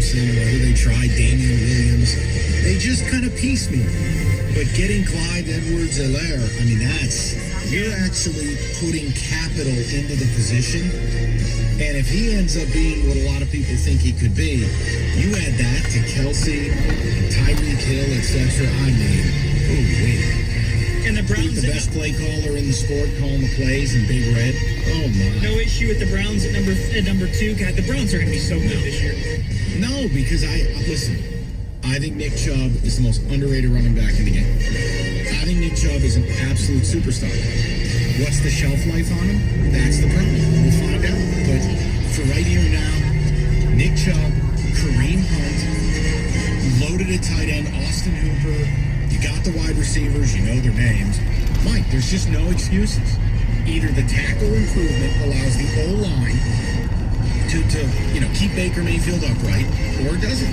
Thompson, whether they try Damian Williams, they just kind of piecemeal. But getting Clyde Edwards-Helaire, I mean, you're actually putting capital into the position. And if he ends up being what a lot of people think he could be, you add that to Kelsey, Tyreek Hill, etc. I mean, oh, wait. And the Browns, the best play caller in the sport, calling the plays in Big Red. Oh my! No issue with the Browns at number 2. God, the Browns are going to be so good this year. No, because listen. I think Nick Chubb is the most underrated running back in the game. I think Nick Chubb is an absolute superstar. What's the shelf life on him? That's the problem. We'll find out. But for right here now, Nick Chubb, Kareem Hunt, loaded at tight end, Austin Hooper. You got the wide receivers, you know their names. Mike, there's just no excuses. Either the tackle improvement allows the O-line to keep Baker Mayfield upright, or it doesn't.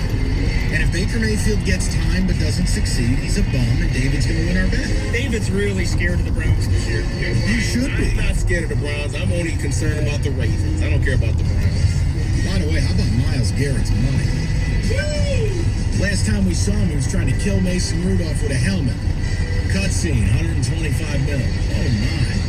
And if Baker Mayfield gets time but doesn't succeed, he's a bum, and David's going to win our bet. David's really scared of the Browns this year. You should be. I'm not scared of the Browns. I'm only concerned about the Ravens. I don't care about the Browns. By the way, how about Myles Garrett's money? Woo! Last time we saw him, he was trying to kill Mason Rudolph with a helmet. Cutscene, $125 million. Oh, my.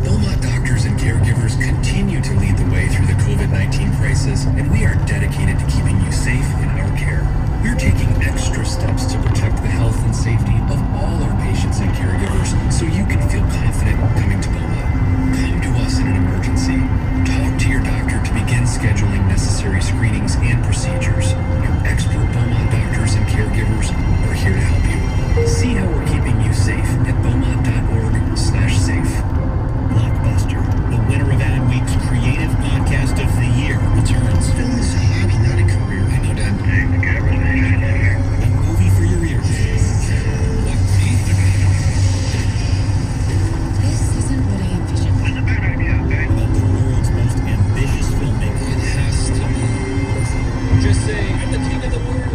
Beaumont doctors and caregivers continue to lead the way through the COVID-19 crisis, and we are dedicated to keeping you safe in our care. We're taking extra steps to protect the health and safety of all our patients and caregivers, so you can feel confident coming to Beaumont. Come to us in an emergency. Talk to your doctor to begin scheduling necessary screenings and procedures. Our expert Beaumont doctors and caregivers are here to help you. See how we're keeping you safe at beaumont.org/safe. Blockbuster, the winner of Ad Week's Creative Podcast of the Year, returns. Film is a hobby, not a career. I know that. A movie for your ears. This isn't what I envisioned. About the world's most ambitious filmmaker. It has to be perfect. Just say, I'm the king of the world.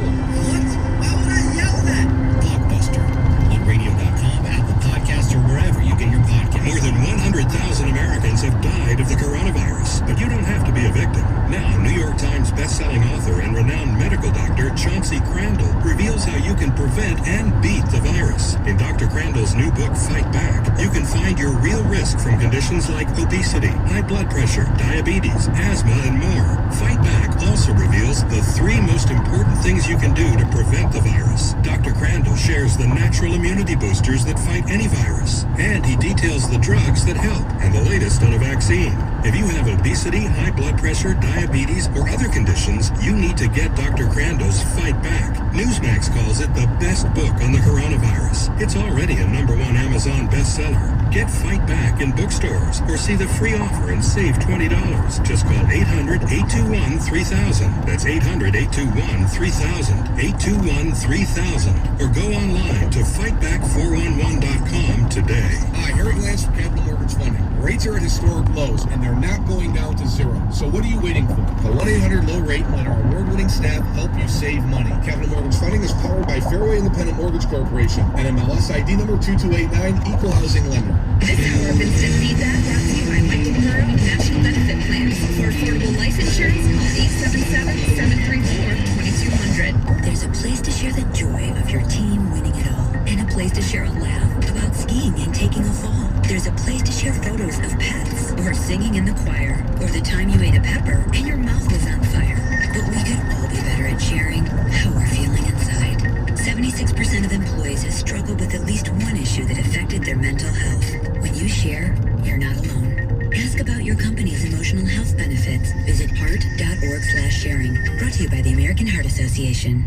What? Why would I yell that? Blockbuster on radio.com, Apple Podcasts, or wherever you get your podcasts. More than 100,000 Americans have died of the coronavirus, but you don't have to be a victim. Now, New York Times bestselling author and renowned medical doctor Chauncey Crandall reveals how you can prevent and beat the virus. In Dr. Crandall's new book, Fight Back, you can find your real risk from conditions like obesity, high blood pressure, diabetes, asthma, and more. Fight Back also reveals the 3 most important things you can do to prevent the virus. Dr. Crandall shares the natural immunity boosters that fight any virus, and he details the drugs that help and the latest on a vaccine. If you have obesity, high blood pressure, diabetes, or other conditions, you need to get Dr. Crandall's Fight Back. Newsmax calls it the best book on the coronavirus. It's already a #1 Amazon bestseller. Get Fight Back in bookstores or see the free offer and save $20. Just call 800-821-3000. That's 800-821-3000. 821-3000. Or go online to fightback411.com today. Hi, Harry Lance from Capital Mortgage Funding. Rates are at historic lows, and they're not going down to zero. So what are you waiting for? Call 1-800-LOW-RATE and let our award-winning staff help you save money. Capital Mortgage Funding is powered by Fairway Independent Mortgage Corporation, and MLS ID number 2289, Equal Housing Lender. This hour of instant feedback brought to you by Michael Burrow National Benefit Plans. For affordable life insurance, call 877-734-2200. There's a place to share the joy of your team winning it all, and a place to share a laugh about skiing and taking a fall. There's a place to share photos of pets, or singing in the choir, or the time you ate a pepper and your mouth was on fire. But we could all be better at sharing how we're feeling inside. 76% of employees have struggled with at least one issue that affected their mental health. When you share, you're not alone. Ask about your company's emotional health benefits. Visit heart.org/sharing. Brought to you by the American Heart Association.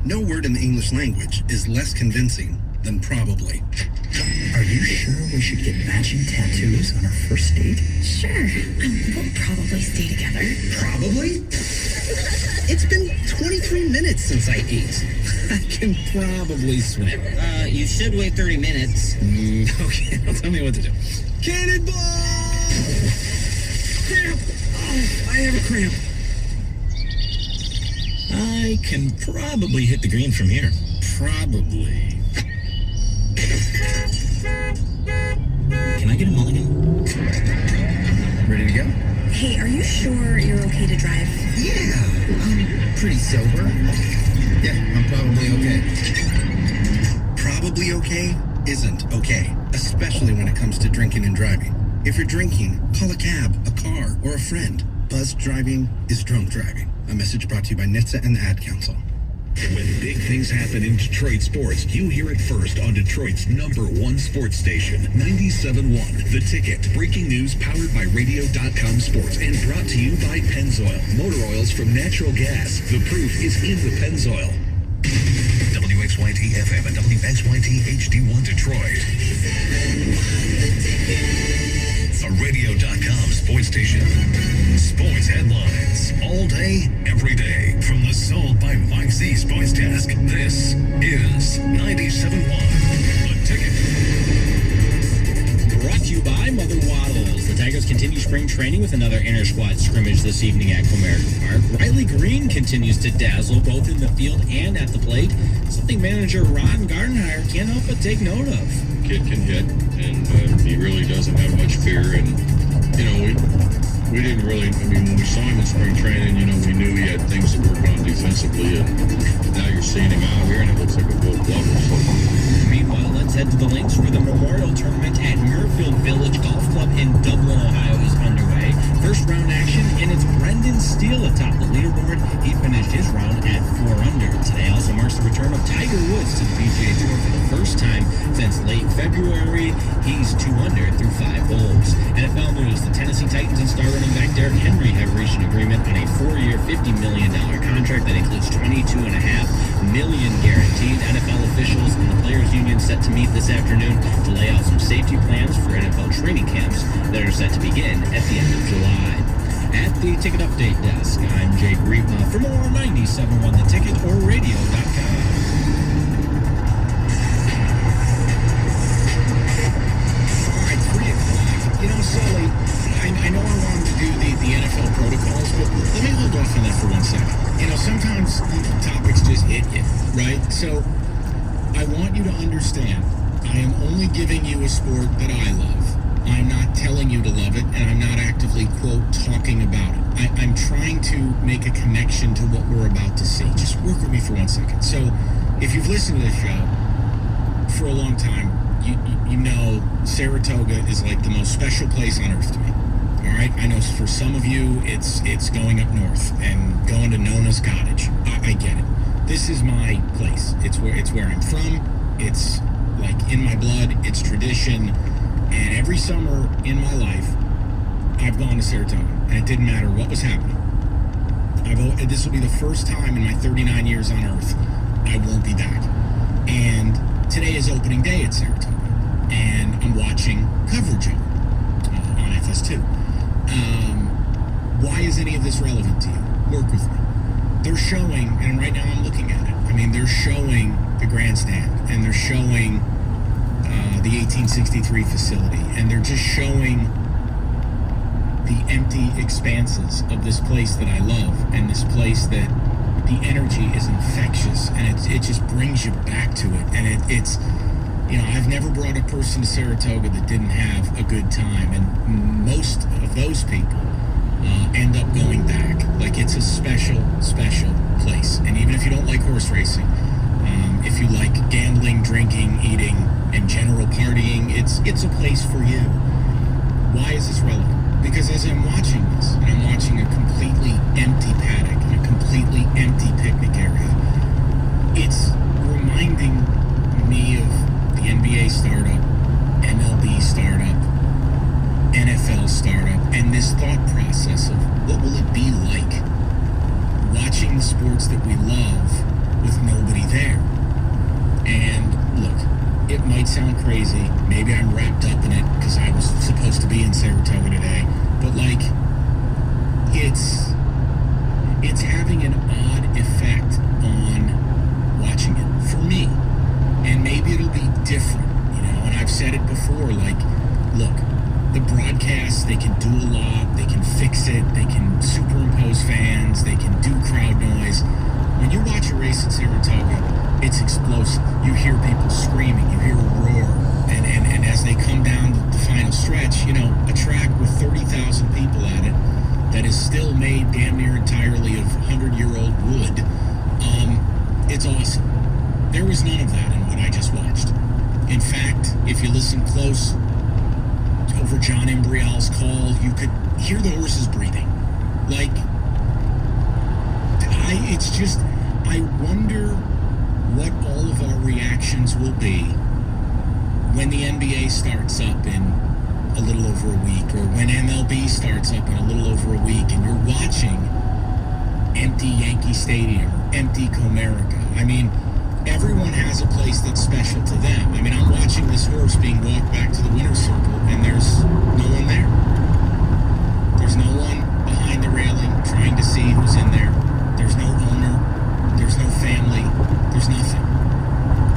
No word in the English language is less convincing than probably. Are you sure we should get matching tattoos on our first date? Sure. We'll probably stay together. Probably? It's been 23 minutes since I ate. I can probably swim. You should wait 30 minutes. Okay, now tell me what to do. Cannonball! Cramp! Oh, I have a cramp. I can probably hit the green from here. Probably. Can I get a mulligan? Ready to go? Hey, are you sure you're okay to drive? Yeah, I'm pretty sober. Yeah, I'm probably okay. Probably okay isn't okay, especially when it comes to drinking and driving. If you're drinking, call a cab, a car, or a friend. Buzz driving is drunk driving. A message brought to you by NHTSA and the Ad Council. When big things happen in Detroit sports, you hear it first on Detroit's #1 sports station, 97.1 The Ticket. Breaking news powered by Radio.com Sports and brought to you by Pennzoil. Motor oils from natural gas. The proof is in the Pennzoil. WXYT FM and WXYT HD1 Detroit. A Radio.com sports station. Sports headlines all day, every day. From the Sold by Mike Z Sports Desk, this is 97.1 The Ticket. Brought to you by Mother Waddles. The Tigers continue spring training with another inter-squad scrimmage this evening at Comerica Park. Riley Green continues to dazzle both in the field and at the plate, something manager Ron Gardenhire can't help but take note of. Kid can hit, and he really doesn't have much fear. And we didn't really. I mean, when we saw him in spring training, we knew he had things to work on defensively, and now you're seeing him out here, and it looks like a Gold Glover. So. Meanwhile, let's head to the links where the Memorial Tournament at Muirfield Village Golf Club in Dublin, Ohio is underway. First round action, and it's Brendan Steele atop the leaderboard. He finished his round at 4 under. Today also marks the return of Tiger Woods to the PGA Tour for the first time since late February. He's 2 under through 5 holes. NFL news, the Tennessee Titans and star running back Derrick Henry have reached an agreement on a 4-year, $50 million contract that includes $22.5 million guaranteed. NFL officials and the Players Union set to meet this afternoon to lay out some safety plans for NFL training camps that are set to begin at the end of July. At the Ticket Update Desk, I'm Jake Riepma. For more, 97.1 The Ticket or Radio.com. All right, 3 o'clock. Sully, I know I wanted to do the NFL protocols, but let me hold off on that for 1 second. Sometimes topics just hit you, right? So I want you to understand, I am only giving you a sport that I love. I'm not telling you to love it, and I'm not actively, quote, talking about it. I'm trying to make a connection to what we're about to see. Just work with me for 1 second. So if you've listened to this show for a long time, you know Saratoga is like the most special place on earth to me. All right? I know for some of you, it's going up north and going to Nona's Cottage. I get it. This is my place. It's where I'm from. It's like in my blood. It's tradition. And every summer in my life, I've gone to Saratoga, and it didn't matter what was happening. This will be the first time in my 39 years on Earth I won't be back. And today is opening day at Saratoga, and I'm watching coverage of it on FS2. Why is any of this relevant to you? Work with me. They're showing, and right now I'm looking at it, they're showing the grandstand, and they're showing the 1863 facility, and they're just showing the empty expanses of this place that I love, and this place that the energy is infectious, and it just brings you back to it. And it's I've never brought a person to Saratoga that didn't have a good time, and most of those people end up going back. Like, it's a special, special place. And even if you don't like horse racing, if you like gambling, drinking, eating, and general partying, it's a place for you. Why is this relevant? Because as I'm watching this, and I'm watching a completely empty paddock and a completely empty picnic area, it's reminding me of the NBA startup, MLB startup, NFL startup, and this thought process of what will it be like watching the sports that we love with nobody there. And look, it might sound crazy. Maybe I'm wrapped up in it because I was supposed to be in Saratoga today. But it's you hear people screaming, you hear a roar, and as they come down the final stretch, you know, a track with 30,000 people at it that is still made damn near entirely of 100-year-old wood, it's awesome. There was none of that in what I just watched. In fact, if you listen close over John Imbrial's call, you could hear the horses breathing. Like, I wonder what all of our reactions will be when the NBA starts up in a little over a week, or when MLB starts up in a little over a week, and you're watching empty Yankee Stadium or empty Comerica. I mean, everyone has a place that's special to them. I mean, I'm watching this horse being walked back to the winner's circle, and there's no one there. There's no one behind the railing trying to see who's in there. There's no owner. There's no family. There's nothing.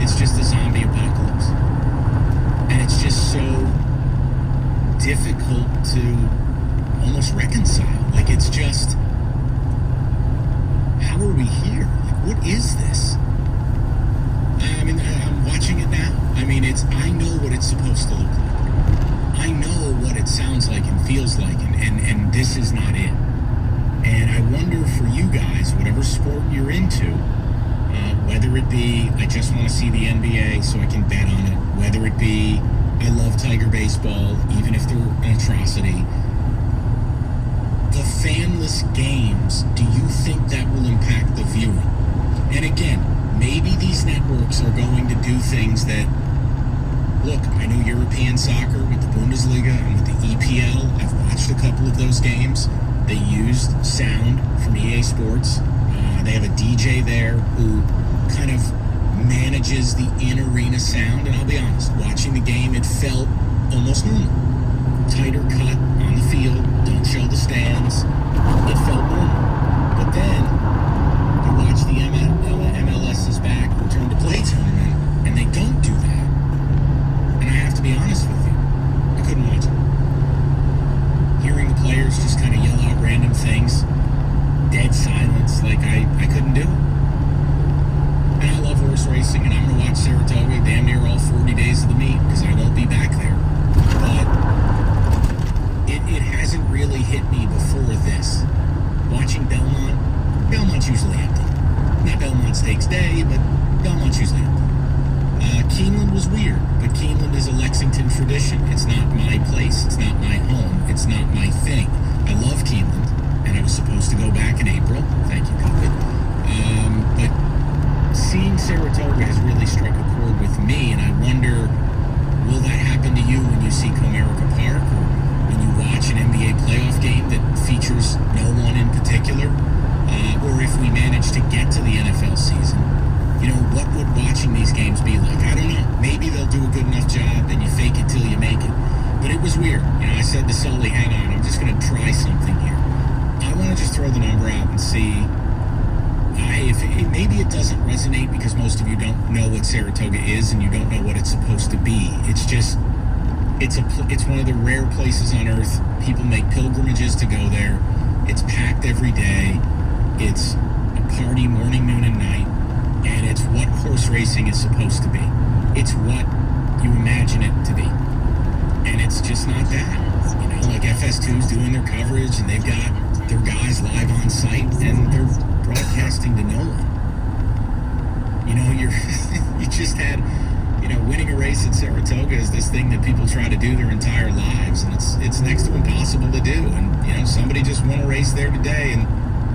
It's just a zombie apocalypse. And it's just so difficult to almost reconcile. Like, it's just, how are we here? Like, what is this? I mean, I'm watching it now. I mean, I know what it's supposed to look like. I know what it sounds like and feels like, and this is not it. And I wonder for you guys, whatever sport you're into, whether it be, I just want to see the NBA so I can bet on it, whether it be, I love Tiger baseball, even if they're an atrocity. The fanless games, do you think that will impact the viewing? And again, maybe these networks are going to do things that, look, I know European soccer with the Bundesliga and with the EPL. I've watched a couple of those games. They used sound from EA Sports. They have a DJ there who kind of manages the in-arena sound. And I'll be honest, watching the game, it felt almost normal. Tighter cut on the field, don't show the stands. It felt normal. But then you watch the MLS's back return to play tournament, and they don't do that. And I have to be honest with you, I couldn't watch it. Hearing the players just kind of yell out random things, dead silence, like I couldn't do it. And I love horse racing, and I'm going to watch Saratoga damn near all 40 days of the meet because I won't be back there. But it hasn't really hit me before this. Watching Belmont's usually empty. Not Belmont Stakes Day, but Belmont's usually empty. Keeneland was weird, but Keeneland is a Lexington tradition. It's not my place. It's not my home. It's not my thing. I love Keeneland, and I was supposed to go back in April. Thank you, COVID. But seeing Saratoga has really struck a chord with me, and I wonder, will that happen to you when you see Comerica Park, or when you watch an NBA playoff game that features no one in particular? Or if we manage to get to the NFL season, you know, what would watching these games be like? I don't know. Maybe they'll do a good enough job and you fake it till you make it. But it was weird. You know, I said to Sully, hang on, I'm just going to try something here. I want to just throw the number out and see maybe it doesn't resonate because most of you don't know what Saratoga is and you don't know what it's supposed to be. It's just, it's one of the rare places on earth. People make pilgrimages to go there. It's packed every day. It's a party morning, noon, and night. And it's what horse racing is supposed to be. It's what you imagine it to be. And it's just not that. You know, like FS2's doing their coverage, and they've got their guys live on site, and they're broadcasting to no one. You know, you just had, you know, winning a race at Saratoga is this thing that people try to do their entire lives, and it's next to impossible to do. And, you know, somebody just won a race there today, and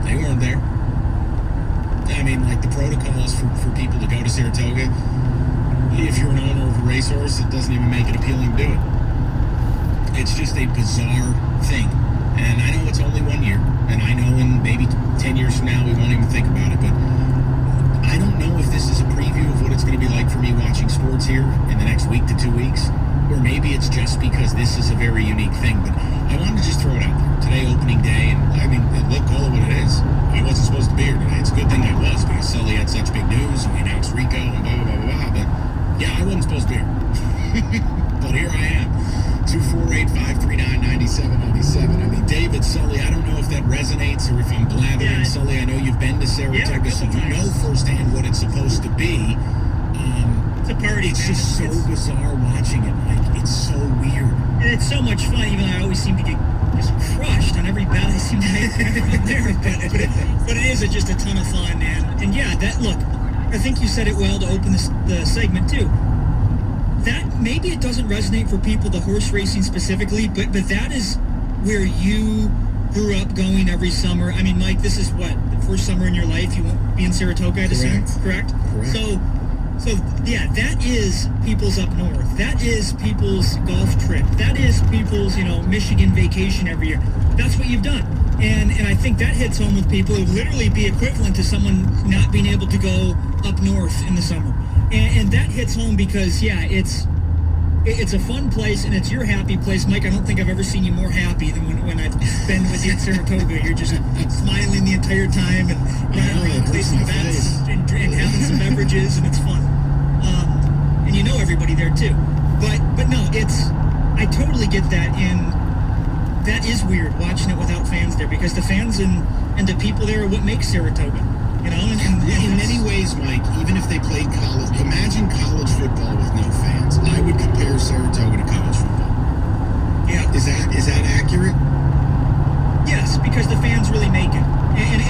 they weren't there. I mean, like, the protocols for people to go to Saratoga, if you're an owner of a racehorse, it doesn't even make it appealing to do it. It's just a bizarre thing. And I know it's only 1 year, and I know in maybe 10 years from now we won't even think about it, but I don't know if this is a preview of what it's going to be like for me watching sports here in the next week to 2 weeks, or maybe it's just because this is a very unique thing. But I wanted to just throw it out there. Today, opening day, and I mean, look, call it what it is. I wasn't supposed to be here today. It's a good thing I was, because Sully had such big news, and we announced Rico, and blah, blah, blah, blah, but yeah, I wasn't supposed to be here. But here I am. 248-539-9797. I mean, David, Sully, I don't know if that resonates or if I'm blathering. Yeah. Sully, I know you've been to Saratoga, so you know firsthand what it's supposed to be. It's a party. It's man. just so bizarre watching it, Mike. It's so weird. And it's so much fun, even though I always seem to get just crushed on every bet I seem to make out there. But it is just a ton of fun, and yeah, that look. I think you said it well to open the segment too. That maybe it doesn't resonate for people, the horse racing specifically, but that is where you grew up going every summer. I mean, Mike, this is what, the first summer in your life you won't be in Saratoga, I'd assume, correct? So yeah, that is people's up north. That is people's golf trip. That is people's, Michigan vacation every year. That's what you've done. And I think that hits home with people. It would literally be equivalent to someone not being able to go up north in the summer. And that hits home because, yeah, it's a fun place and it's your happy place. Mike, I don't think I've ever seen you more happy than when I've been with you at Saratoga. You're just smiling the entire time and running around placing bets and having some beverages, and it's fun. And you know everybody there too. But no, I totally get that, and that is weird watching it without fans there, because the fans and the people there are what makes Saratoga. And in many ways, Mike, even if they played college, imagine college football with no fans. I would compare Saratoga to college football. Yeah. Is that accurate? Yes, because the fans really make it. And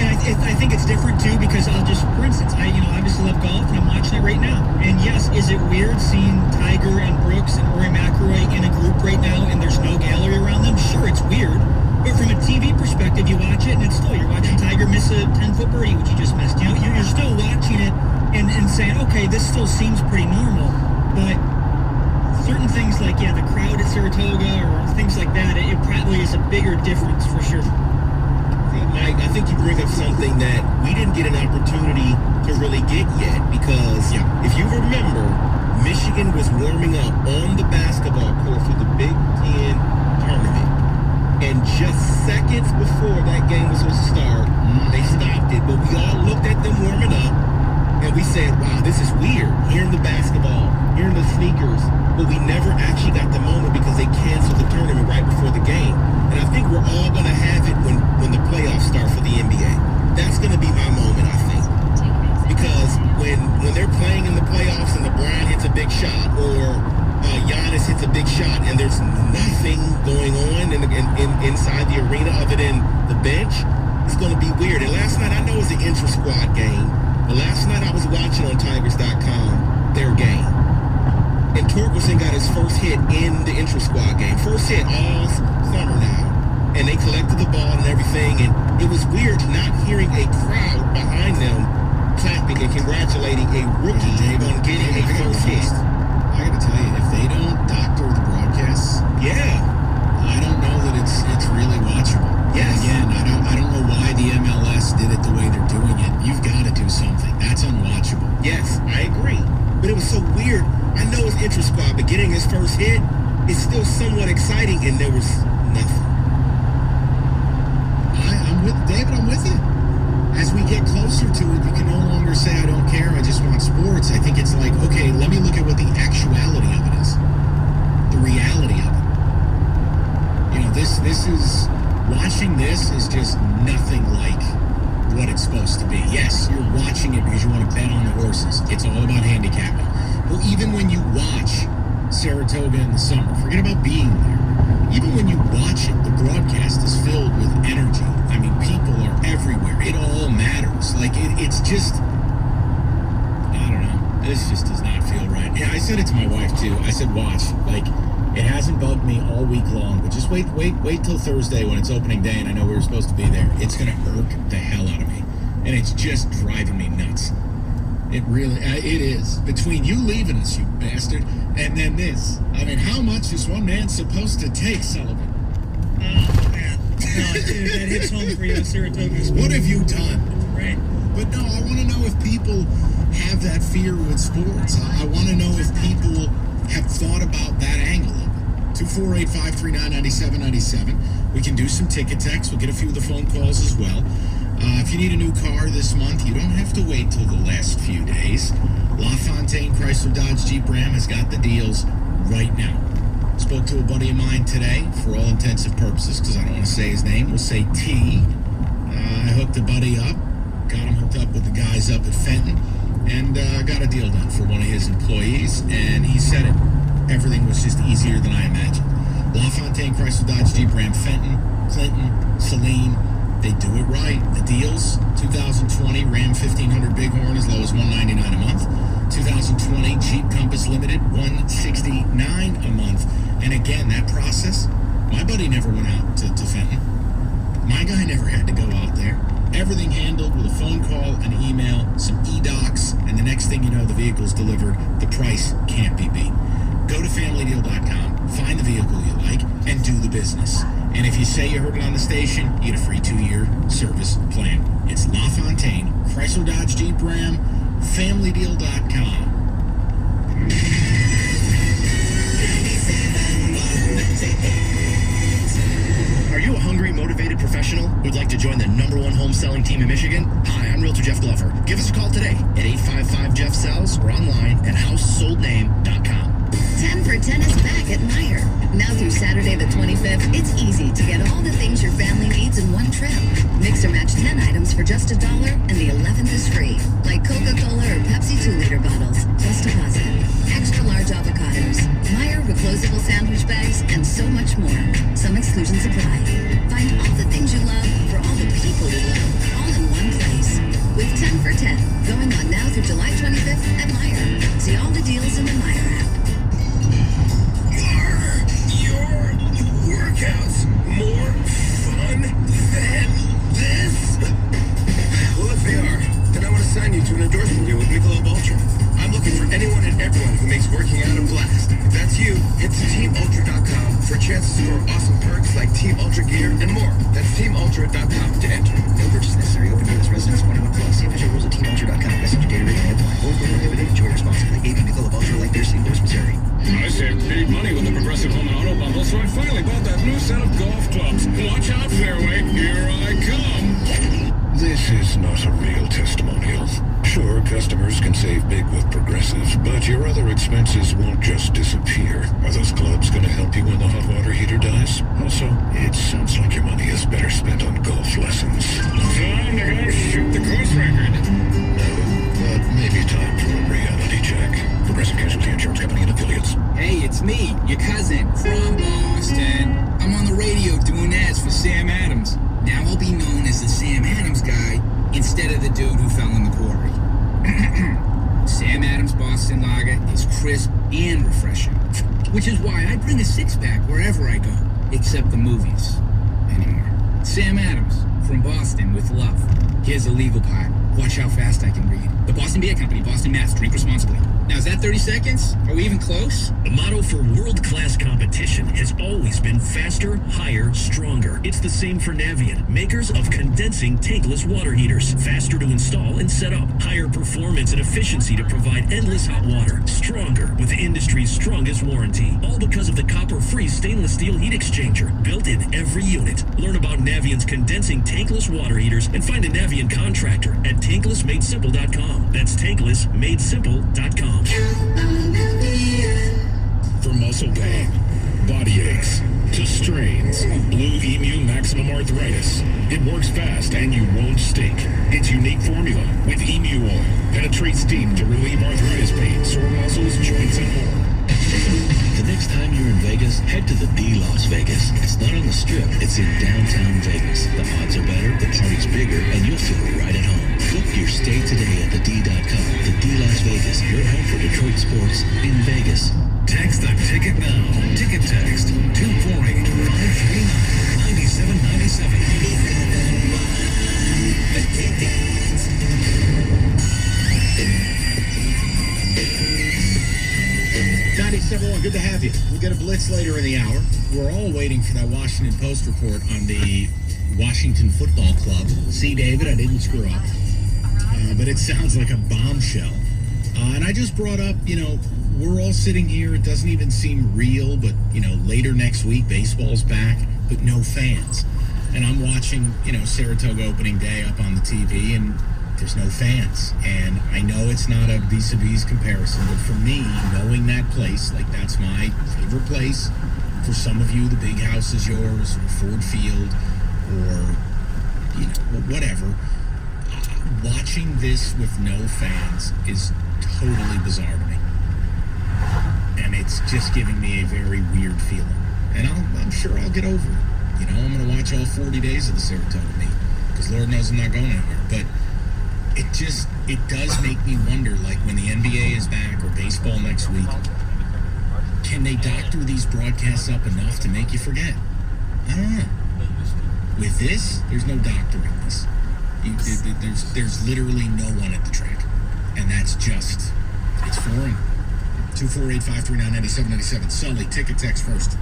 I think it's different too, because for instance, I obviously love golf and I'm watching it right now. And yes, is it weird seeing Tiger and Brooks and Rory McIlroy in a group right now and there's no gallery around them? Sure, it's weird. But from a TV perspective, you watch it and you're watching Tiger miss a 10-foot birdie, which you just missed. You're still watching it and saying, okay, this still seems pretty normal. But certain things like, the crowd at Saratoga or things like that, it probably is a bigger difference for sure. Mike, I think you bring up something that we didn't get an opportunity to really get yet, because if you remember, Michigan was warming up on the basketball court for the Big Ten tournament. And just seconds before that game was supposed to start, they stopped it. But we all looked at them warming up, and we said, wow, this is weird. Hearing the basketball, hearing the sneakers. But we never actually got the moment because they canceled the tournament right before the game. And I think we're all going to have it when the playoffs start for the NBA. That's going to be my moment, I think. Because when they're playing in the playoffs and LeBron hits a big shot, or Giannis hits a big shot, and there's nothing going on inside the arena other than the bench, it's going to be weird. And last night, I know it was an intra-squad game, but last night I was watching on Tigers.com their game. And Torkelson got his first hit in the intra-squad game. First hit all summer now. And they collected the ball and everything. And it was weird not hearing a crowd behind them clapping and congratulating a rookie on getting a first hit. I got to tell you, if they don't doctor the broadcasts, I don't know that it's really watchable. Yes. Again, I don't know why the MLS did it the way they're doing it. You've got to do something. That's unwatchable. Yes, I agree. But it was so weird. I know it's intra-squad, but getting his first hit is still somewhat exciting, and there was nothing. I'm with you. As we get closer to it, you can no longer say, I don't care, I just want sports. I think it's like, okay, let me look at what the actuality of it is. The reality of it. This is, watching this is just nothing like what it's supposed to be. Yes, you're watching it because you want to bet on the horses. It's all about handicapping. Well, even when you watch Saratoga in the summer, forget about being there. Even when you watch it, the broadcast is filled with energy. I mean, people are everywhere. It all matters. Like, it's just, I don't know. This just does not feel right. Yeah, I said it to my wife, too. I said, watch. Like, it hasn't bugged me all week long, but just wait till Thursday when it's opening day and I know we were supposed to be there. It's going to irk the hell out of me. And it's just driving me nuts. It really, it is. Between you leaving us, you bastard, and then this. I mean, how much is one man supposed to take, Sullivan? Oh, man. No, dude, that hits home for you in Saratoga. What have you done? Right. But no, I want to know if people have that fear with sports. I want to know if people have thought about that angle of it. 248-539-9797. We can do some ticket texts. We'll get a few of the phone calls as well. If you need a new car this month, you don't have to wait till the last few days. LaFontaine Chrysler Dodge Jeep Ram has got the deals right now. Spoke to a buddy of mine today, for all intensive purposes, because I don't want to say his name. We'll say T. I hooked the buddy up. got him hooked up with the guys up at Fenton, and got a deal done for one of his employees, and he said it. Everything was just easier than I imagined. LaFontaine, Chrysler, Dodge, Jeep, Ram, Fenton, Clinton, Saline, they do it right. The deals, 2020 Ram 1500 Bighorn as low as $199 a month. 2020 Jeep Compass Limited, $169 a month. And again, that process, my buddy never went out to Fenton. My guy never had to go out there. Everything handled with a phone call, an email, some e-docs, and the next thing you know, the vehicle's delivered. The price can't be beat. Go to FamilyDeal.com, find the vehicle you like, and do the business. And if you say you heard it on the station, you get a free 2-year service plan. It's LaFontaine, Chrysler, Dodge, Jeep, Ram, FamilyDeal.com. Are you a hungry, motivated professional who'd like to join the #1 home selling team in Michigan? Hi, I'm Realtor Jeff Glover. Give us a call today at 855-JEFF-SELLS or online at housesoldname.com. 10 for 10 is back at Meijer. Now through Saturday the 25th, it's easy to get all the things your family needs in one trip. Mix or match 10 items for just $1, and the 11th is free. Like Coca-Cola or Pepsi 2-liter bottles, plus deposit. Extra large avocados, Meijer reclosable sandwich bags, and so much more. Some exclusions apply. Find all the things you love for all the people you love, all in one place. With 10 for 10, going on now through July 25th at Meijer. See all the deals in the Meijer app. Your workouts more fun than this? Well, if they are, then I want to sign you to an endorsement deal with Michelob Ultra. I'm looking for anyone and everyone who makes working out a blast. If that's you, hit TeamUltra.com for a chance to score awesome perks like Team Ultra gear and more. That's TeamUltra.com to enter. No purchase necessary. Open U.S. residents 21 plus. See official rules at TeamUltra.com. Message and data rating apply. Or prohibited. Enjoy responsibly. AB Michelob Ultra Light Beer, St. Louis, Missouri. I saved big money with the Progressive Home and Auto Bundle, so I finally bought that new set of golf clubs. Watch out, Fairway. Here I come. This is not a real testimonial. Sure, customers can save big with Progressive, but your other expenses won't just disappear. Are those clubs going to help you when the hot water heater dies? Also, it sounds like your money is better spent on golf lessons. Time to go shoot the course record. No, but maybe time for a reality check. Progressive Casualty Insurance Company and affiliates. Hey, it's me, your cousin, from Boston. I'm on the radio doing ads for Sam Adams. Now I'll be known as the Sam Adams guy instead of the dude who fell in the quarry. Sam Adams Boston Lager is crisp and refreshing, which is why I bring a six-pack wherever I go, except the movies. Anymore. Sam Adams, from Boston with love. Here's the legal part. Watch how fast I can read. The Boston Beer Company, Boston, Mass. Drink responsibly. Now, is that 30 seconds? Are we even close? The motto for world-class competition has always been faster, higher, stronger. It's the same for Navien, makers of condensing tankless water heaters. Faster to install and set up. Higher performance and efficiency to provide endless hot water. Stronger with the industry's strongest warranty. All because of the copper-free stainless steel heat exchanger built in every unit. Learn about Navien's condensing tankless water heaters and find a Navien contractor at tanklessmadesimple.com. That's tanklessmadesimple.com. From muscle pain, body aches, to strains, Blue Emu Maximum Arthritis. It works fast and you won't stink. Its unique formula with Emu Oil penetrates deep to relieve arthritis pain, sore muscles, joints, and more. The next time you're in Vegas, head to the D Las Vegas. It's not on the Strip, it's in downtown Vegas. The odds are better, the party's bigger, and you'll feel right at home. Book your stay today at thed.com. The D Las Vegas, your home for Detroit sports in Vegas. Text the ticket now. Ticket text 97.1, good to have you. We'll get a blitz later in the hour. We're all waiting for that Washington Post report on the Washington Football Club. See, David, I didn't screw up. But it sounds like a bombshell. And I just brought up, we're all sitting here. It doesn't even seem real, but, later next week, baseball's back, but no fans. And I'm watching, Saratoga opening day up on the TV, and there's no fans. And I know it's not a vis-a-vis comparison, but for me, knowing that place, like that's my favorite place. For some of you, the big house is yours, or Ford Field, or, whatever. watching this with no fans is totally bizarre to me. And it's just giving me a very weird feeling. And I'm sure I'll get over it. You know, I'm going to watch all 40 days of the Saratoga meet, because Lord knows I'm not going anywhere. But it does make me wonder, like when the NBA is back or baseball next week, can they doctor these broadcasts up enough to make you forget? I don't know. With this, there's no doctoring this. There's literally no one at the track. And that's just, it's foreign. 248-539-9797. Sully, ticket text first.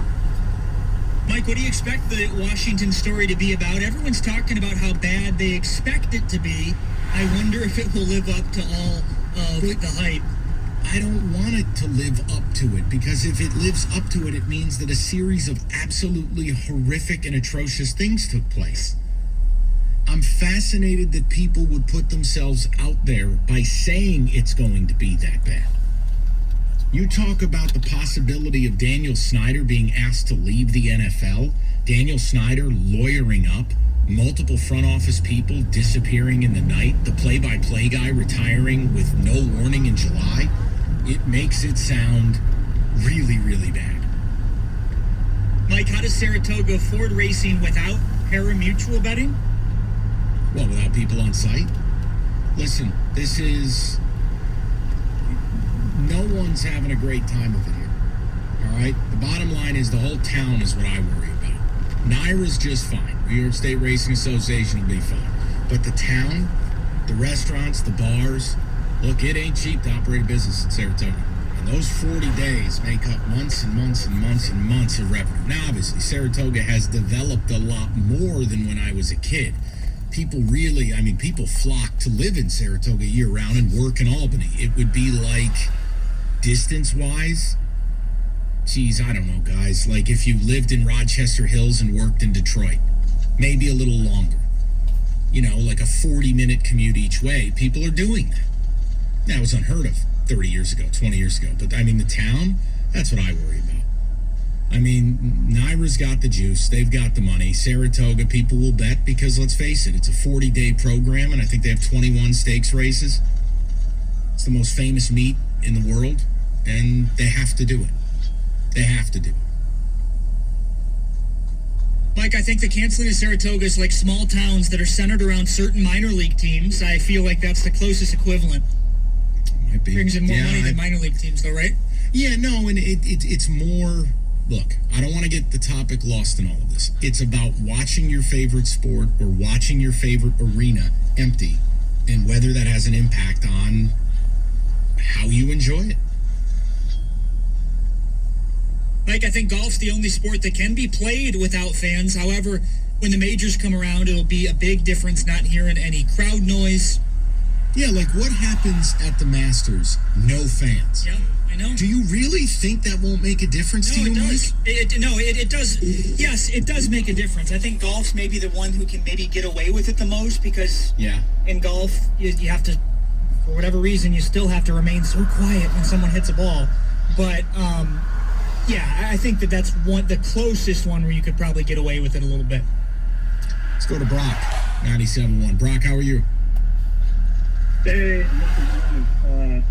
Mike, what do you expect the Washington story to be about? Everyone's talking about how bad they expect it to be. I wonder if it will live up to all of the hype. I don't want it to live up to it, because if it lives up to it, it means that a series of absolutely horrific and atrocious things took place. I'm fascinated that people would put themselves out there by saying it's going to be that bad. You talk about the possibility of Daniel Snyder being asked to leave the NFL, Daniel Snyder lawyering up, multiple front office people disappearing in the night, the play-by-play guy retiring with no warning in July. It makes it sound really, really bad. Mike, how does Saratoga afford racing without pari-mutuel betting? Well, without people on site? Listen, this is... No one's having a great time of it here. All right? The bottom line is the whole town is what I worry about. NYRA's just fine. New York State Racing Association will be fine. But the town, the restaurants, the bars, look, it ain't cheap to operate a business in Saratoga. And those 40 days make up months and months and months and months of revenue. Now, obviously, Saratoga has developed a lot more than when I was a kid. People flock to live in Saratoga year-round and work in Albany. It would be like, distance-wise, geez, I don't know, guys. Like if you lived in Rochester Hills and worked in Detroit, maybe a little longer. You know, like a 40-minute commute each way. People are doing that. That was unheard of 30 years ago, 20 years ago. But, I mean, the town, that's what I worry about. I mean, NYRA's got the juice. They've got the money. Saratoga, people will bet because, let's face it, it's a 40-day program, and I think they have 21 stakes races. It's the most famous meet in the world, and they have to do it. They have to do it. Mike, I think the canceling of Saratoga is like small towns that are centered around certain minor league teams. I feel like that's the closest equivalent. Might be. Brings in more money than minor league teams, though, right? Yeah, no, and it's more... Look, I don't want to get the topic lost in all of this. It's about watching your favorite sport or watching your favorite arena empty and whether that has an impact on how you enjoy it. Mike, I think golf's the only sport that can be played without fans. However, when the majors come around, it'll be a big difference not hearing any crowd noise. Yeah, like what happens at the Masters? No fans. Yeah, I know. Do you really think that won't make a difference to you, Mike? It does. Yes, it does make a difference. I think golf's maybe the one who can maybe get away with it the most because in golf, you have to, for whatever reason, you still have to remain so quiet when someone hits a ball. But, I think that's the closest one where you could probably get away with it a little bit. Let's go to Brock, 97.1. Brock, how are you? Hey, I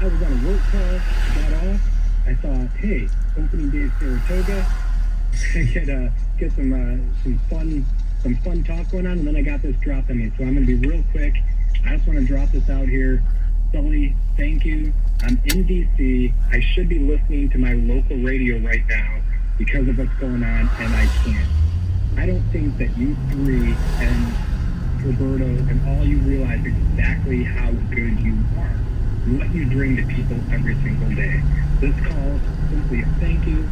was on a work call, got off. I thought, hey, opening day of Saratoga. I get some fun talk going on, and then I got this dropped on me. So I'm going to be real quick. I just want to drop this out here. Sully, thank you. I'm in D.C. I should be listening to my local radio right now because of what's going on, and I can't. I don't think that you three and Roberto and all you realize exactly how good you are, what you bring to people every single day. This call is simply a thank you.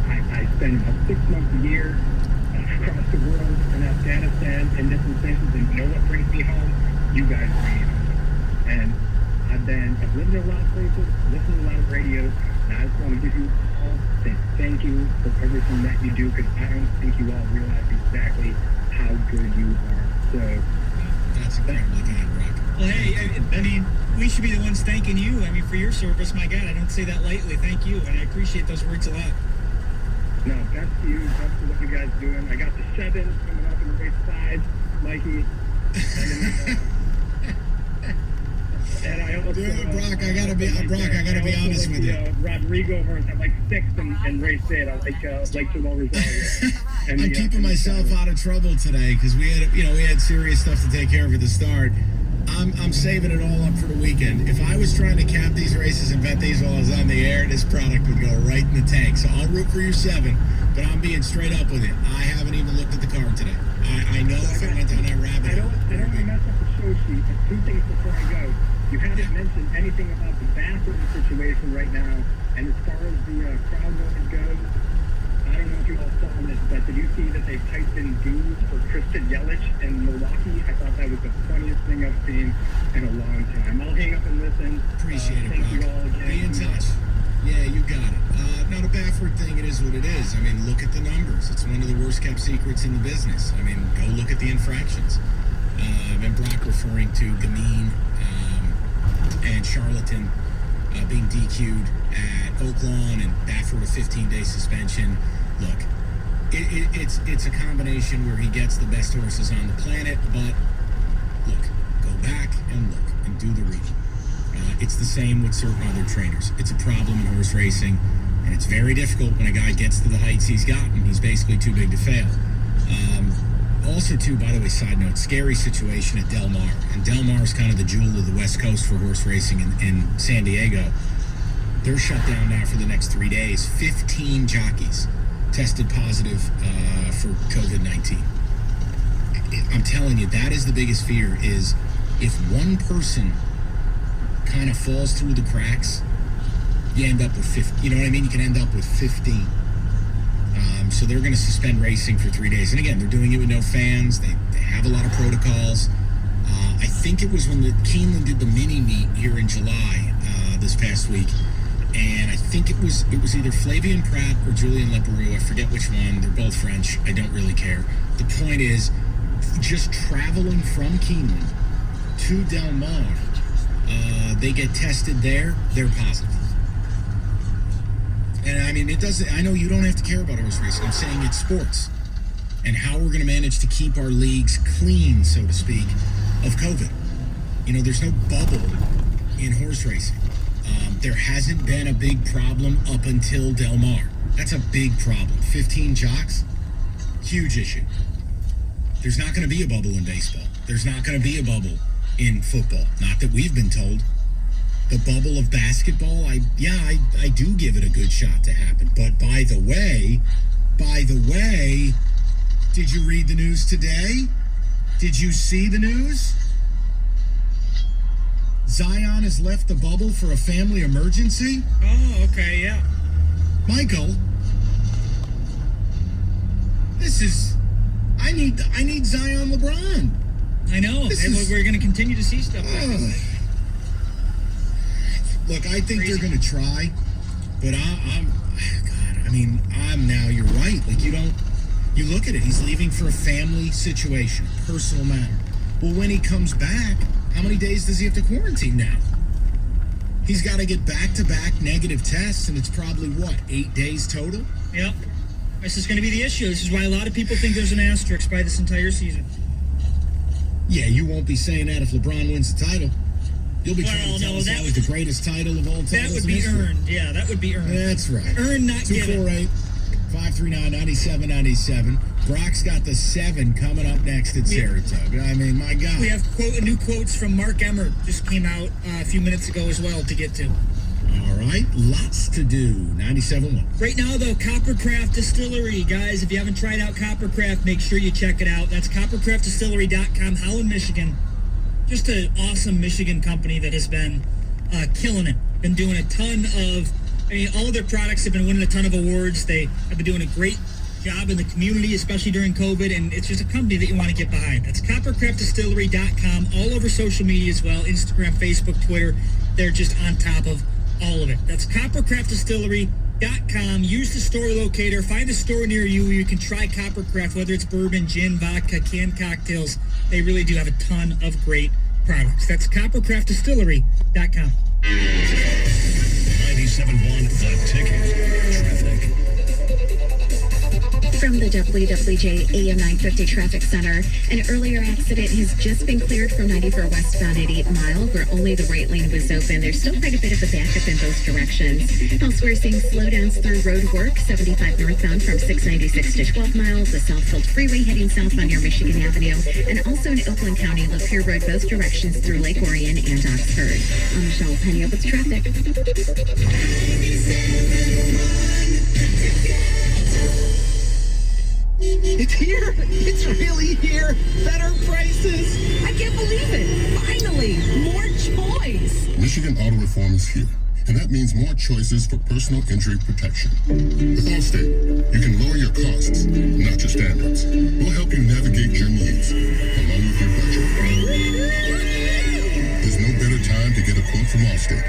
I spend about 6 months a year across the world in Afghanistan in different places, and you know what brings me home? You guys bring me home. And I've lived in a lot of places, listened to a lot of radio, and I just want to give you all say thank you for everything that you do, because I don't think you all realize exactly how good you are. So that's incredibly kind, Brock. Well, hey, I mean, we should be the ones thanking you. I mean, for your service, my God, I don't say that lightly. Thank you, and I appreciate those words a lot. No, that's to you. That's for what you guys doing. I got the 7 coming up in the race 5, Mikey. And then gotta be honest with you. Rodrigo versus like sixth and race it. I like Jamal Rosario. I'm keeping myself out of trouble today because we had serious stuff to take care of at the start. I'm saving it all up for the weekend. If I was trying to cap these races and bet these while I was on the air, this product would go right in the tank. So I'll root for your 7, but I'm being straight up with you. I haven't even looked at the card today. I know if I went down that rabbit hole. I don't want to mess up the show sheet, but 2 things before I go. You haven't mentioned anything about the bathroom situation right now, and as far as the crowd noise goes, I don't know if you all saw this, but did you see that they typed in dues for Kristen Yelich in Milwaukee? I thought that was the funniest thing I've seen in a long time. I'll hang up and listen. Appreciate it, Thank Brock. you all again. Be in touch. Yeah, you got it. Now, the Baffert thing, it is what it is. I mean, look at the numbers. It's one of the worst-kept secrets in the business. I mean, go look at the infractions. And Brock referring to Gamine and Charlatan being DQ'd at Oaklawn and Baffert a 15-day suspension. Look, it's a combination where he gets the best horses on the planet, but look, go back and look and do the reading. It's the same with certain other trainers. It's a problem in horse racing, and it's very difficult when a guy gets to the heights he's gotten. He's basically too big to fail. Also, too, by the way, side note, scary situation at Del Mar. And Del Mar is kind of the jewel of the West Coast for horse racing in San Diego. They're shut down now for the next 3 days. 15 jockeys tested positive for COVID-19. I'm telling you, that is the biggest fear, is if one person kind of falls through the cracks, you end up with 50. You know what I mean? You can end up with 15. So they're going to suspend racing for 3 days. And again, they're doing it with no fans. They have a lot of protocols. I think it was when the Keeneland did the mini meet here in July this past week. And I think it was either Flavien Prat or Julien Leparoux. I forget which one. They're both French. I don't really care. The point is, just traveling from Keeneland to Del Mar, they get tested there, they're positive. And I mean, it doesn't, I know you don't have to care about horse racing. I'm saying it's sports and how we're going to manage to keep our leagues clean, so to speak, of COVID. You know, there's no bubble in horse racing. There hasn't been a big problem up until Del Mar. That's a big problem. 15 jocks, huge issue. There's not going to be a bubble in baseball. There's not going to be a bubble in football. Not that we've been told. The bubble of basketball, I do give it a good shot to happen. But by the way, did you read the news today? Did you see the news? Zion has left the bubble for a family emergency? Oh, okay, yeah. Michael, this is, I need Zion LeBron. I know. We're going to continue to see stuff like this. Look, I think they're going to try, but I'm now, you're right. Like, you look at it, he's leaving for a family situation, a personal matter. Well, when he comes back, how many days does he have to quarantine now? He's got to get back-to-back negative tests, and it's probably, 8 days total? Yep. This is going to be the issue. This is why a lot of people think there's an asterisk by this entire season. Yeah, you won't be saying that if LeBron wins the title. You'll be trying to tell us that was the greatest title of all time. That would be earned. Yeah, that would be earned. That's right. Earned, not given. 248-539-9797. Brock's got the 7 coming up next at Saratoga. I mean, my God. We have new quotes from Mark Emmert. Just came out a few minutes ago as well to get to. All right, lots to do. 97.1. Right now, though, Coppercraft Distillery. Guys, if you haven't tried out Coppercraft, make sure you check it out. That's coppercraftdistillery.com, Howland, Michigan. Just an awesome Michigan company that has been killing it. Been doing a ton of, all of their products have been winning a ton of awards. They have been doing a great job in the community, especially during COVID, and it's just a company that you want to get behind. That's coppercraftdistillery.com, all over social media as well, Instagram, Facebook, Twitter. They're just on top of all of it. That's coppercraftdistillery.com. Use the store locator. Find a store near you where you can try Coppercraft, whether it's bourbon, gin, vodka, canned cocktails. They really do have a ton of great products. That's coppercraftdistillery.com. 97.1 The Ticket. Traffic. from the WWJ AM 950 Traffic Center. An earlier accident has just been cleared from 94 westbound at 8 Mile, where only the right lane was open. There's still quite a bit of a backup in both directions. Elsewhere, seeing slowdowns through road work, 75 northbound from 696 to 12 Miles, the Southfield Freeway heading southbound near Michigan Avenue, and also in Oakland County, Lapeer Road, both directions through Lake Orion and Oxford. I'm Michelle Penny with traffic. It's here! It's really here! Better prices! I can't believe it! Finally! More choice! Michigan Auto Reform is here, and that means more choices for personal injury protection. With Allstate, you can lower your costs, not your standards. We'll help you navigate your needs, along with your budget. There's no better time to get a quote from Allstate.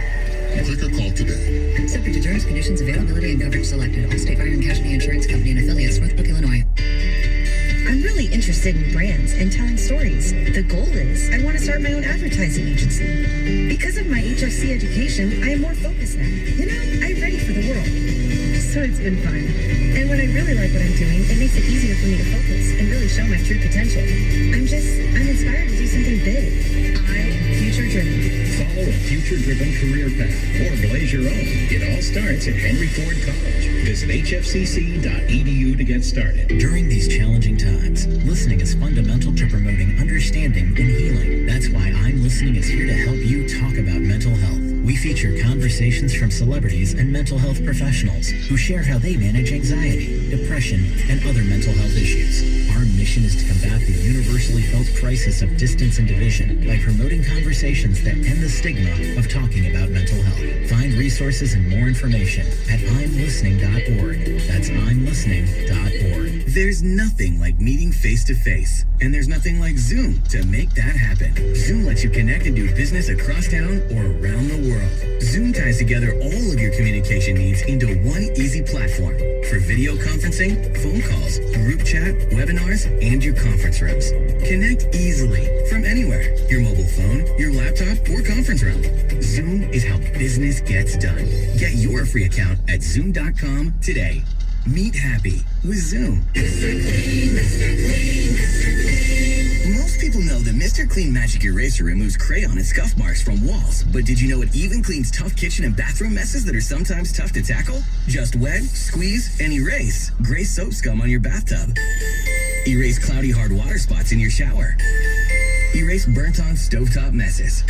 Click or call today. Subject to terms, conditions, availability, and coverage selected. Allstate Fire and Casualty Insurance Company and affiliates, Northbrook, Illinois. I'm really interested in brands and telling stories. The goal is I want to start my own advertising agency. Because of my HFC education, I am more focused now. You know, I'm ready for the world. So it's been fun. And when I really like what I'm doing, it makes it easier for me to focus and really show my true potential. I'm inspired to do something big. I am future-driven. Follow a future-driven career path or blaze your own. It all starts at Henry Ford College. Visit hfcc.edu to get started. During these challenging times, listening is fundamental to promoting understanding and healing. That's why I'm Listening is here to help you talk about mental health. We feature conversations from celebrities and mental health professionals who share how they manage anxiety, depression, and other mental health issues. Our mission is to combat the universally felt crisis of distance and division by promoting conversations that end the stigma of talking about mental health. Find resources and more information at imlistening.org. That's imlistening.org. There's nothing like meeting face-to-face, and there's nothing like Zoom to make that happen. Zoom lets you connect and do business across town or around the world. Zoom ties together all of your communication needs into one easy platform for video conferencing, phone calls, group chat, webinars, and your conference rooms. Connect easily from anywhere, your mobile phone, your laptop, or conference room. Zoom is how business gets done. Get your free account at Zoom.com today. Meet happy with Zoom. Most people know that Mr. Clean Magic Eraser removes crayon and scuff marks from walls, but did you know it even cleans tough kitchen and bathroom messes that are sometimes tough to tackle? Just wet, squeeze, and erase gray soap scum on your bathtub. Erase cloudy hard water spots in your shower. Erase burnt-on stovetop messes.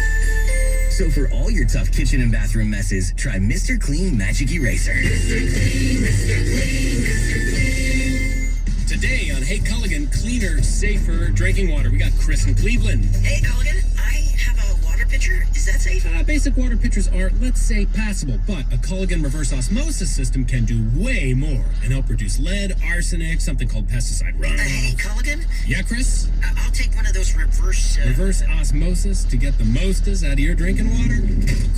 So for all your tough kitchen and bathroom messes, try Mr. Clean Magic Eraser. Mr. Clean, Mr. Clean, Mr. Clean. Today on Hey Culligan, cleaner, safer drinking water. We got Chris in Cleveland. Hey, Culligan, I have a water pitcher. Is that safe? Basic water pitchers are, let's say, passable, but a Culligan reverse osmosis system can do way more and help reduce lead, arsenic, something called pesticide runoff. Hey, Culligan? Yeah, Chris? I'll take one of those reverse osmosis to get the mostest out of your drinking water?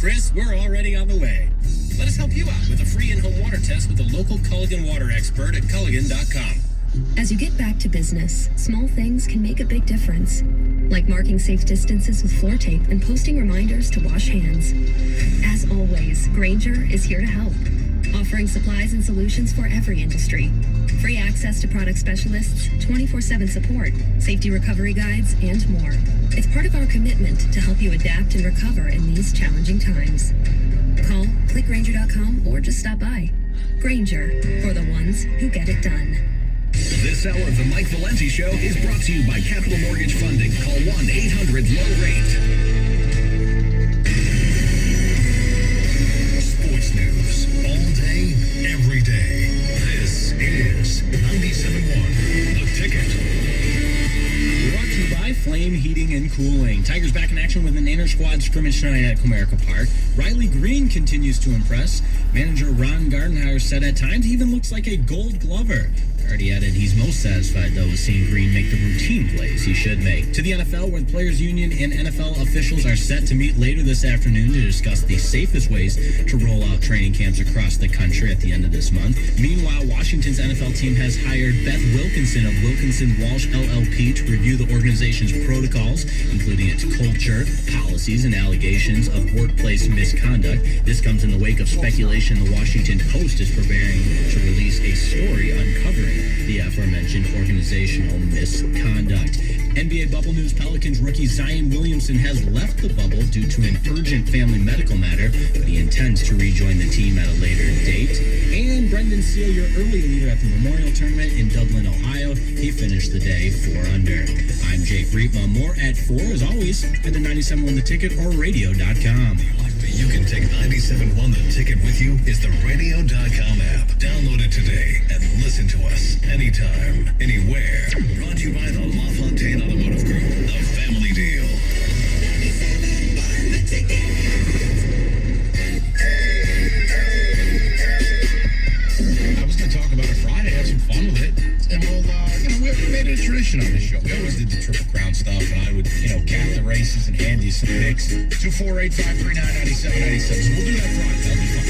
Chris, we're already on the way. Let us help you out with a free in-home water test with a local Culligan water expert at Culligan.com. As you get back to business, small things can make a big difference. Like marking safe distances with floor tape and posting reminders to wash hands. As always, Grainger is here to help, offering supplies and solutions for every industry. Free access to product specialists, 24/7 support, safety recovery guides, and more. It's part of our commitment to help you adapt and recover in these challenging times. Call, click Grainger.com, or just stop by. Grainger, for the ones who get it done. This hour of the Mike Valenti Show is brought to you by Capital Mortgage Funding. Call 1-800-LOW-RATE. Sports news all day, every day. This is 97.1 The Ticket. Brought to you by Flame Heating and Cooling. Tigers back in action with the Nainer squad scrimmage tonight at Comerica Park. Riley Green continues to impress. Manager Ron Gardenhire said at times he even looks like a Gold Glover. Already added he's most satisfied, though, with seeing Green make the routine plays he should make. To the NFL, where the Players Union and NFL officials are set to meet later this afternoon to discuss the safest ways to roll out training camps across the country at the end of this month. Meanwhile, Washington's NFL team has hired Beth Wilkinson of Wilkinson Walsh LLP to review the organization's protocols, including its culture, policies, and allegations of workplace misconduct. This comes in the wake of speculation the Washington Post is preparing to release a story uncovering the aforementioned organizational misconduct. NBA bubble news: Pelicans rookie Zion Williamson has left the bubble due to an urgent family medical matter, but he intends to rejoin the team at a later date. And Brendan Steele, your early leader at the Memorial Tournament in Dublin, Ohio, he finished the day 4 under. I'm Jake Riepma. More at 4, as always, at the 97.1 The Ticket or radio.com. You can take 97.1 The Ticket with you is the radio.com app. Download it today and listen to us anytime, anywhere. Brought to you by the LaFontaine Automotive Group, the family deal. I was going to talk about it Friday, have some fun with it. And we'll, we made it a tradition on this show. We always did the Triple Crown stuff, and I would, cap the races and hand you some picks. 248-539-9797. So we'll do that Friday. That'll be fun.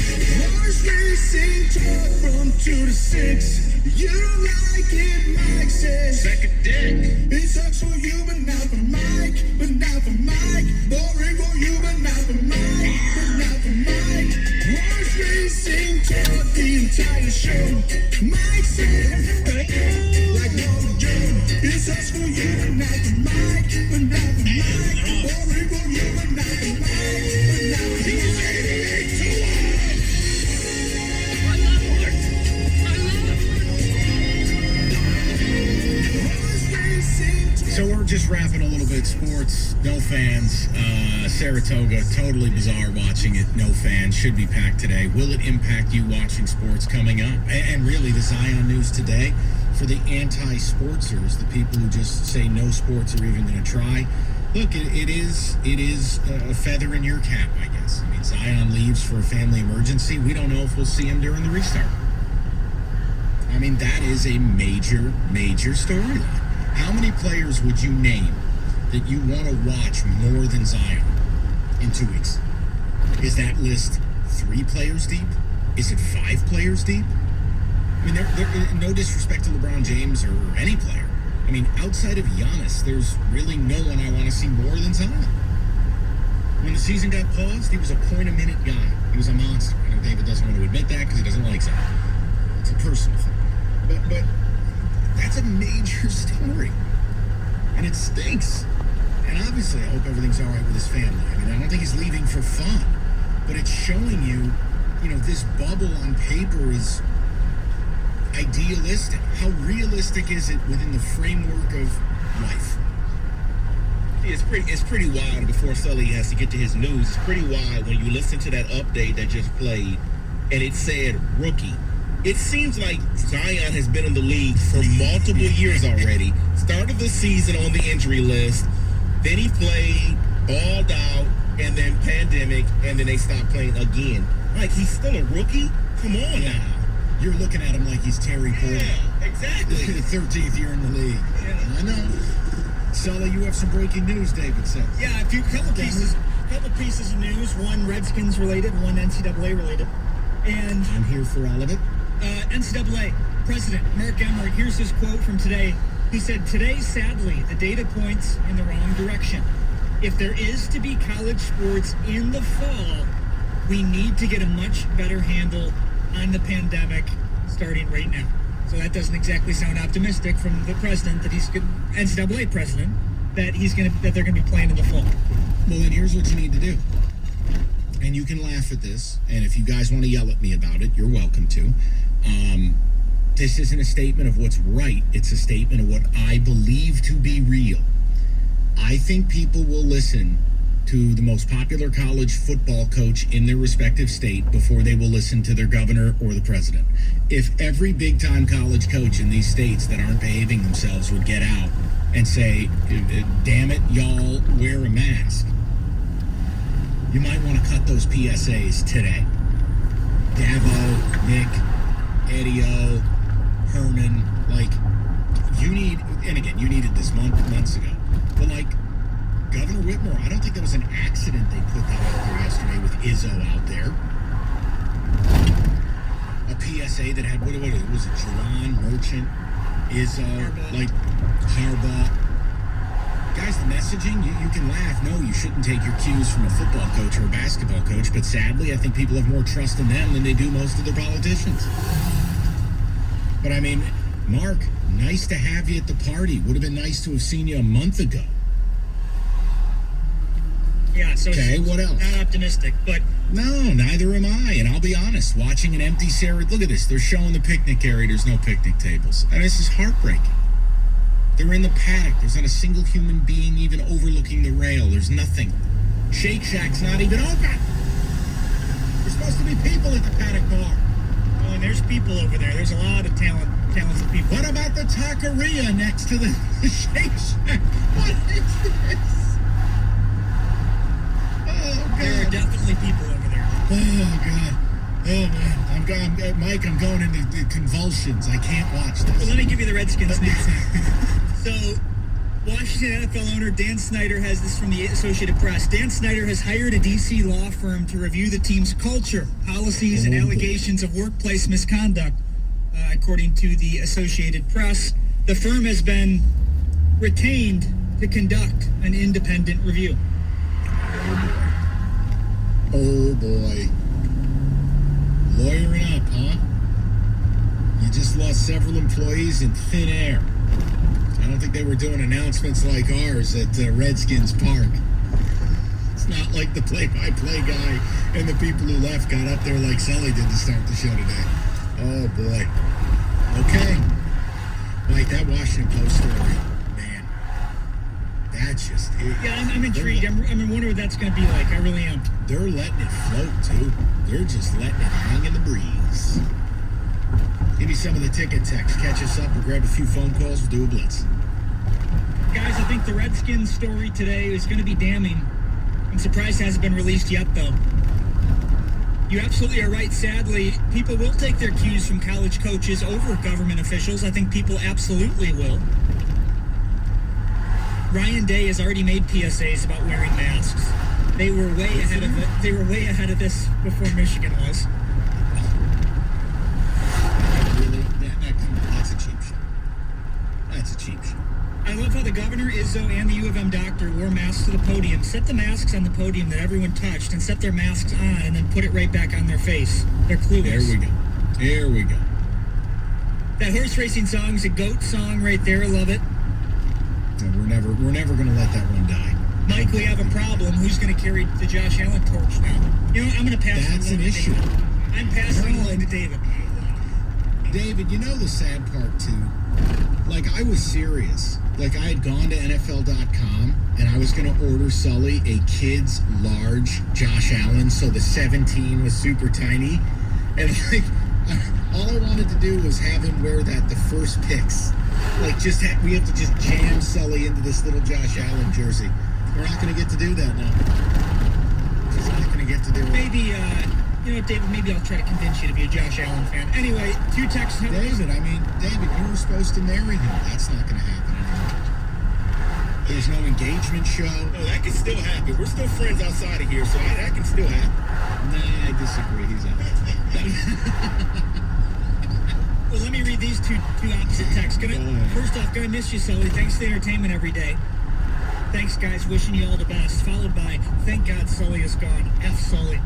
Horse racing talk from 2 to 6. You don't like it, Mike says. Second dick. It sucks for you, but not for Mike. But not for Mike. Boring for you, but not for Mike. But not for Mike. Horse racing talk the entire show. Mike says, like Norma Joe. It sucks for you, but not for Mike. But not for Mike. Boring for you, but not for Mike. But not for So we're just wrapping a little bit sports, no fans. Saratoga, totally bizarre watching it, no fans. Should be packed today. Will it impact you watching sports coming up? And really, the Zion news today, for the anti-sportsers, the people who just say no sports are even going to try. Look, it is a feather in your cap, I guess. I mean, Zion leaves for a family emergency. We don't know if we'll see him during the restart. I mean, that is a major, major storyline. How many players would you name that you want to watch more than Zion in 2 weeks? Is that list 3 players deep? Is it 5 players deep? I mean, there no disrespect to LeBron James or any player. I mean, outside of Giannis, there's really no one I want to see more than Zion. When the season got paused, he was a point-a-minute guy. He was a monster. I know David doesn't want to admit that because he doesn't like Zion. It's a personal thing. But that's a major story. And it stinks. And obviously, I hope everything's all right with his family. I mean, I don't think he's leaving for fun. But it's showing you, this bubble on paper is idealistic. How realistic is it within the framework of life? It's pretty wild. Before Sully has to get to his news, it's pretty wild when you listen to that update that just played, and it said rookie. It seems like Zion has been in the league for multiple years already. Started the season on the injury list, then he played, balled out, and then pandemic, and then they stopped playing again. Like, he's still a rookie? Come on now. You're looking at him like he's Terry Porter. Yeah, exactly. 13th year in the league. Yeah. I know. Sully, you have some breaking news, David said. Yeah, couple pieces of news. One Redskins related, one NCAA related. And I'm here for all of it. NCAA President Mark Emmert, here's his quote from today. He said, "Today, sadly, the data points in the wrong direction. If there is to be college sports in the fall, we need to get a much better handle on the pandemic starting right now." So that doesn't exactly sound optimistic from the president, that NCAA president, that they're going to be playing in the fall. Well, then here's what you need to do. And you can laugh at this, and if you guys want to yell at me about it, you're welcome to. This isn't a statement of what's right. It's a statement of what I believe to be real. I think people will listen to the most popular college football coach in their respective state before they will listen to their governor or the president. If every big-time college coach in these states that aren't behaving themselves would get out and say, damn it, y'all, wear a mask, you might want to cut those PSAs today. Dabo, Nick, Eddie-O, Herman, you need, and again, you needed this months ago, but Governor Whitmer, I don't think that was an accident they put that out there yesterday with Izzo out there. A PSA that had, what was it, Juwan, Merchant, Izzo, Harbaugh. Guys, the messaging, you can laugh. No, you shouldn't take your cues from a football coach or a basketball coach, but sadly, I think people have more trust in them than they do most of their politicians. But I mean, Mark, nice to have you at the party. Would have been nice to have seen you a month ago. Yeah, so okay, what else? Not optimistic, but... No, neither am I. And I'll be honest, watching an empty Sarah... Look at this. They're showing the picnic area. There's no picnic tables. And this is heartbreaking. They're in the paddock. There's not a single human being even overlooking the rail. There's nothing. Shake Shack's not even open. There's supposed to be people at the paddock bar. Oh, and there's people over there. There's a lot of talented people. What about the taqueria next to the Shake Shack? What is this? Oh, God. There are definitely people over there. Oh, God. Oh, man. Mike, I'm going into convulsions. I can't watch this. Well, let me give you the Redskins news. So, Washington NFL owner Dan Snyder has this from the Associated Press. Dan Snyder has hired a D.C. law firm to review the team's culture, policies, and allegations of workplace misconduct. According to the Associated Press, the firm has been retained to conduct an independent review. Oh, boy. Lawyering up, huh? You just lost several employees in thin air. I don't think they were doing announcements like ours at Redskins Park. It's not like the play-by-play guy and the people who left got up there like Sully did to start the show today. Oh, boy. Okay. Mike, that Washington Post story, man, that's just... Yeah, I'm intrigued. I'm wondering what that's going to be like. I really am. They're letting it float, too. They're just letting it hang in the breeze. Give me some of the ticket text. Catch us up. We'll grab a few phone calls. We'll do a blitz. Guys, I think the Redskins story today is going to be damning. I'm surprised it hasn't been released yet, though. You absolutely are right. Sadly, people will take their cues from college coaches over government officials. I think people absolutely will. Ryan Day has already made PSAs about wearing masks. They were way ahead of it. They were way ahead of this before Michigan was. Really? That's a cheap shot. That's a cheap shot. I love how the governor, Izzo, and the U of M doctor wore masks to the podium. Set the masks on the podium that everyone touched and set their masks on and then put it right back on their face. They're clueless. There we go. There we go. That horse racing song is a GOAT song right there. I love it. And we're never going to let that one die. Mike, we have a problem. Who's going to carry the Josh Allen torch now? You know what? I'm going to pass That's an issue. I'm passing along to David. David, you know the sad part, too? Like, I was serious. Like, I had gone to NFL.com, and I was going to order Sully a kid's large Josh Allen, so the 17 was super tiny. And, like, all I wanted to do was have him wear that the first picks. Like, we have to just jam Sully into this little Josh Allen jersey. We're not going to get to do that now. Just not going to get to do it. Maybe, you know, David, maybe I'll try to convince you to be a Josh Allen fan. Anyway, 2 texts. David, you were supposed to marry him. That's not going to happen anymore. There's no engagement show. No, that can still happen. We're still friends outside of here, so that can still happen. Nah, I disagree. He's out. Well, let me read these two opposite texts. First off, gonna miss you, Sully. Thanks for the entertainment every day. Thanks, guys. Wishing you all the best. Followed by, thank God Sully is gone. F Sully.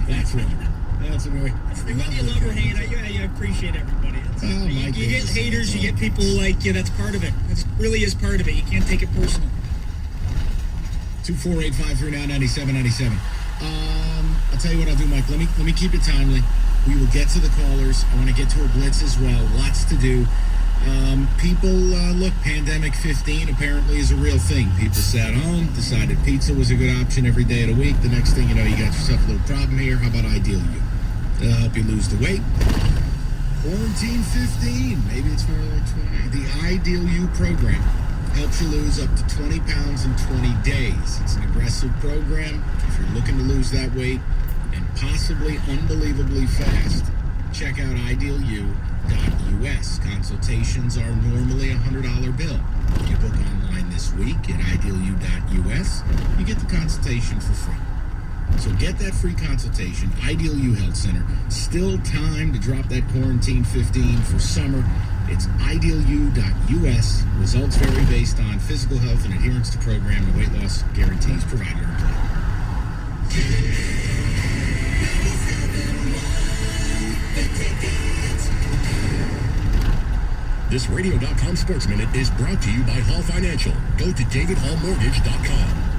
That's right. That's right. Whether you love or hate, I appreciate everybody. You get haters, you get people who like you. That's part of it. That really is part of it. You can't take it personal. 248-539-9797. I'll tell you what I'll do, Mike. Let me keep it timely. We will get to the callers. I want to get to a blitz as well. Lots to do. People, look, Pandemic 15 apparently is a real thing. People sat home, decided pizza was a good option every day of the week. The next thing you know, you got yourself a little problem here. How about Ideal You? It'll help you lose the weight. Quarantine 15. Maybe it's more like 20. The Ideal You program helps you lose up to 20 pounds in 20 days. It's an aggressive program. If you're looking to lose that weight and possibly unbelievably fast, check out idealu.us. Consultations are normally a $100 bill. You book online this week at idealu.us, you get the consultation for free. So get that free consultation. Ideal U Health Center. Still time to drop that quarantine 15 for summer. It's idealu.us. Results vary based on physical health and adherence to program and weight loss guarantees provided or employed. This Radio.com Sports Minute is brought to you by Hall Financial. Go to davidhallmortgage.com.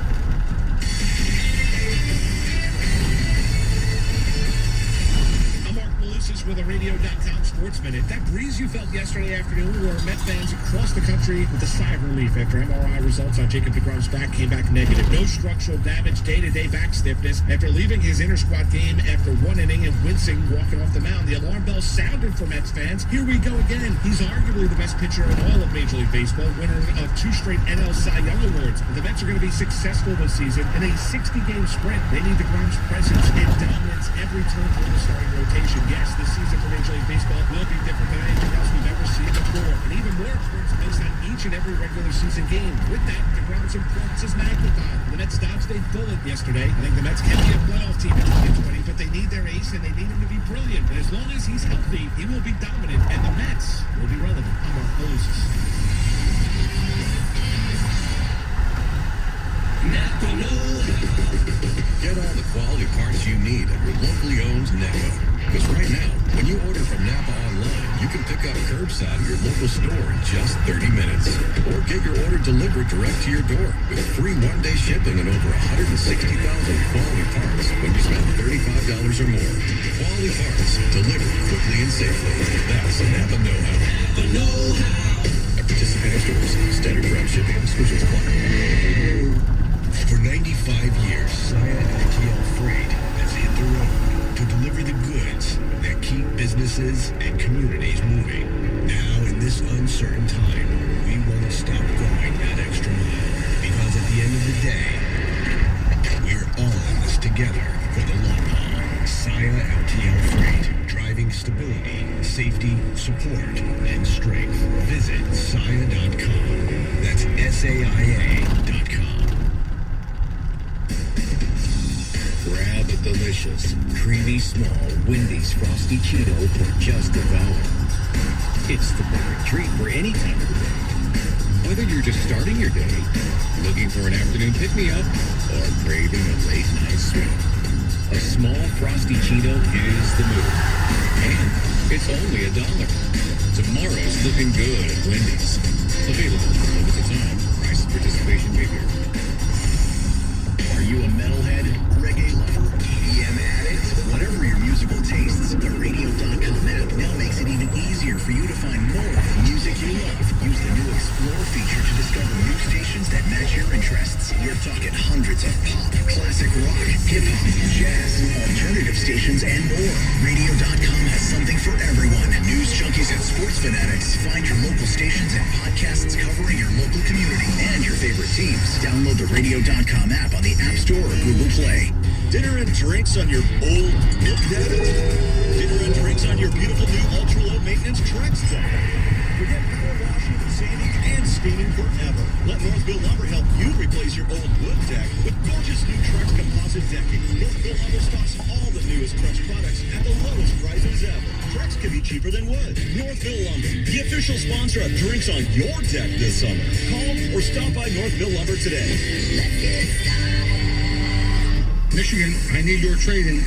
With a Radio.com Sports Minute. That breeze you felt yesterday afternoon where Met fans across the country with a sigh of relief after MRI results on Jacob deGrom's back came back negative. No structural damage, day-to-day back stiffness. After leaving his inter-squad game after one inning and wincing walking off the mound, the alarm bell sounded for Mets fans. Here we go again. He's arguably the best pitcher in all of Major League Baseball, winner of 2 straight NL Cy Young Awards. The Mets are going to be successful this season in a 60-game sprint. They need deGrom's presence and dominance every turn through the starting rotation. Yes, this season for Major League Baseball will be different than anything else we've ever seen before. And even more importance based on each and every regular season game. With that, deGrom's importance is magnified. The Mets dodged a bullet yesterday. I think the Mets can be a playoff team in 2020, but they need their ace and they need him to be brilliant. And as long as he's healthy, he will be dominant and the Mets will be relevant. I'm Mark Moses. Napa Get all the quality parts you need at your locally owned Napa. Because right now, when you order from Napa online, you can pick up curbside at your local store in just 30 minutes. Or get your order delivered direct to your door with free one-day shipping and over 160,000 quality parts when you spend $35 or more. Quality parts delivered quickly and safely. That's Napa Know-How. Napa Know-How. At participating stores, standard ground shipping and exclusions apply. For 95 years, Saia LTL Freight has hit the road to deliver the goods that keep businesses and communities moving. Now, in this uncertain time, we won't stop going that extra mile. Because at the end of the day, we're all in this together for the long haul. Saia LTL Freight, driving stability, safety, support, and strength. Visit Saia.com. That's SAIA.com. Grab a delicious, creamy, small Wendy's Frosty Cheeto or just devour. It's the perfect treat for any time of the day. Whether you're just starting your day, looking for an afternoon pick-me-up, or craving a late-night sweet, a small Frosty Cheeto is the move. And it's only $1. Tomorrow's looking good at Wendy's. Available for a limited time. Price and participation may vary. Are you a metalhead, reggae lover, EDM addict? Whatever your musical tastes, the Radio.com app now makes it even easier for you to find more of the music you love. Use the new Explore feature to discover new stations that match your interests. We're talking hundreds of pop, classic rock, hip-hop, jazz, alternative stations, and more. Radio.com has something for everyone. News junkies and sports fanatics. Find your local stations and podcasts covering your local community and your favorite teams. Download the Radio.com app on the App Store or Google Play. Dinner and drinks on your old milk deck? Dinner and drinks on your beautiful new ultra-low maintenance Trex deck? Forget power washing, sanding, and steaming forever. Let Northville Lumber help you replace your old wood deck with gorgeous new Trex composite decking. Northville Lumber stocks all the newest Trex products at the lowest prices ever. Trex can be cheaper than wood. Northville Lumber, the official sponsor of drinks on your deck this summer. Call or stop by Northville Lumber today. Michigan, I need your trade-in.